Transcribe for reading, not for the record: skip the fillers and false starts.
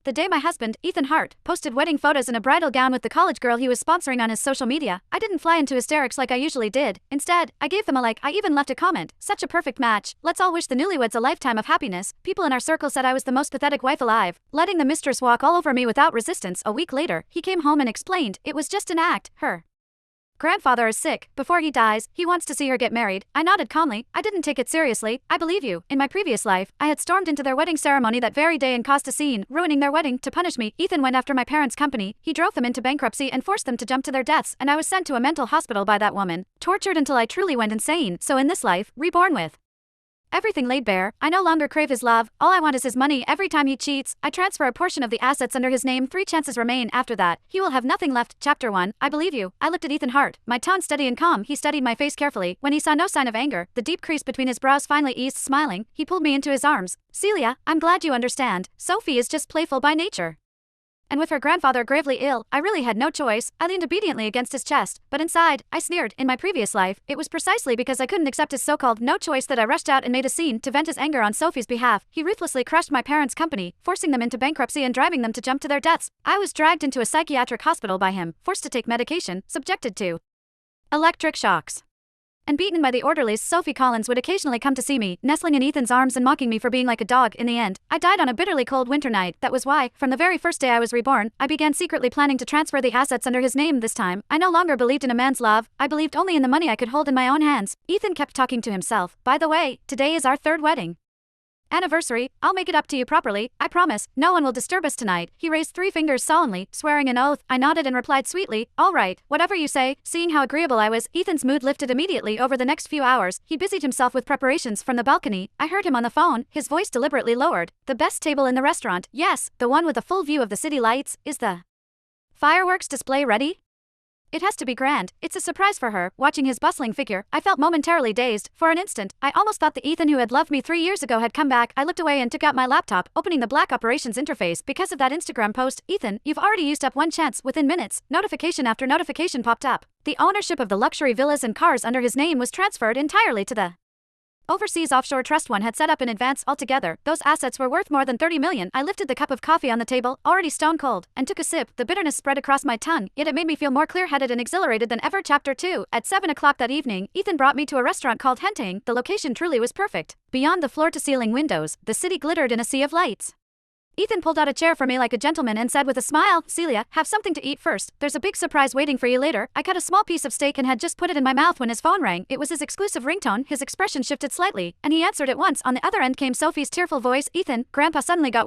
The day my husband, Ethan Hart, posted wedding photos in a bridal gown with the college girl he was sponsoring on his social media, I didn't fly into hysterics like I usually did. Instead, I gave them a like. I even left a comment. Such a perfect match. Let's all wish the newlyweds a lifetime of happiness. People in our circle said I was the most pathetic wife alive, letting the mistress walk all over me without resistance. A week later, he came home and explained it was just an act. Her grandfather is sick. Before he dies, he wants to see her get married. I nodded calmly. I didn't take it seriously. I believe you. In my previous life, I had stormed into their wedding ceremony that very day and caused a scene, ruining their wedding. To punish me, Ethan went after my parents' company. He drove them into bankruptcy and forced them to jump to their deaths, and I was sent to a mental hospital by that woman, tortured until I truly went insane. So in this life, reborn with everything laid bare, I no longer crave his love. All I want is his money. Every time he cheats, I transfer a portion of the assets under his name. 3 chances remain after that. He will have nothing left. Chapter 1. I believe you. I looked at Ethan Hart, my tone steady and calm. He studied my face carefully. When he saw no sign of anger, the deep crease between his brows finally eased. Smiling, he pulled me into his arms. Celia, I'm glad you understand. Sophie is just playful by nature. And with her grandfather gravely ill, I really had no choice. I leaned obediently against his chest, but inside, I sneered. In my previous life, it was precisely because I couldn't accept his so-called no choice that I rushed out and made a scene to vent his anger on Sophie's behalf. He ruthlessly crushed my parents' company, forcing them into bankruptcy and driving them to jump to their deaths. I was dragged into a psychiatric hospital by him, forced to take medication, subjected to electric shocks, and beaten by the orderlies. Sophie Collins would occasionally come to see me, nestling in Ethan's arms and mocking me for being like a dog. In the end, I died on a bitterly cold winter night. That was why, from the very first day I was reborn, I began secretly planning to transfer the assets under his name. This time, I no longer believed in a man's love. I believed only in the money I could hold in my own hands. Ethan kept talking to himself. By the way, today is our 3rd wedding anniversary. I'll make it up to you properly, I promise. No one will disturb us tonight. He raised 3 fingers solemnly, swearing an oath. I nodded and replied sweetly, all right, whatever you say. Seeing how agreeable I was, Ethan's mood lifted immediately. Over the next few hours, he busied himself with preparations. From the balcony, I heard him on the phone, his voice deliberately lowered. The best table in the restaurant, yes, the one with a full view of the city lights. Is the fireworks display ready? It has to be grand. It's a surprise for her. Watching his bustling figure, I felt momentarily dazed. For an instant, I almost thought the Ethan who had loved me 3 years ago had come back. I looked away and took out my laptop, opening the black operations interface. Because of that Instagram post, Ethan, you've already used up 1 chance. Within minutes, notification after notification popped up. The ownership of the luxury villas and cars under his name was transferred entirely to the overseas offshore trust one had set up in advance. Altogether, those assets were worth more than 30 million. I lifted the cup of coffee on the table, already stone cold, and took a sip. The bitterness spread across my tongue, yet it made me feel more clear-headed and exhilarated than ever. Chapter 2. At 7 o'clock that evening, Ethan brought me to a restaurant called Henting. The location truly was perfect. Beyond the floor-to-ceiling windows, the city glittered in a sea of lights. Ethan pulled out a chair for me like a gentleman and said with a smile, Celia, have something to eat first. There's a big surprise waiting for you later. I cut a small piece of steak and had just put it in my mouth when his phone rang. It was his exclusive ringtone. His expression shifted slightly, and he answered at once. On the other end came Sophie's tearful voice. Ethan, Grandpa suddenly got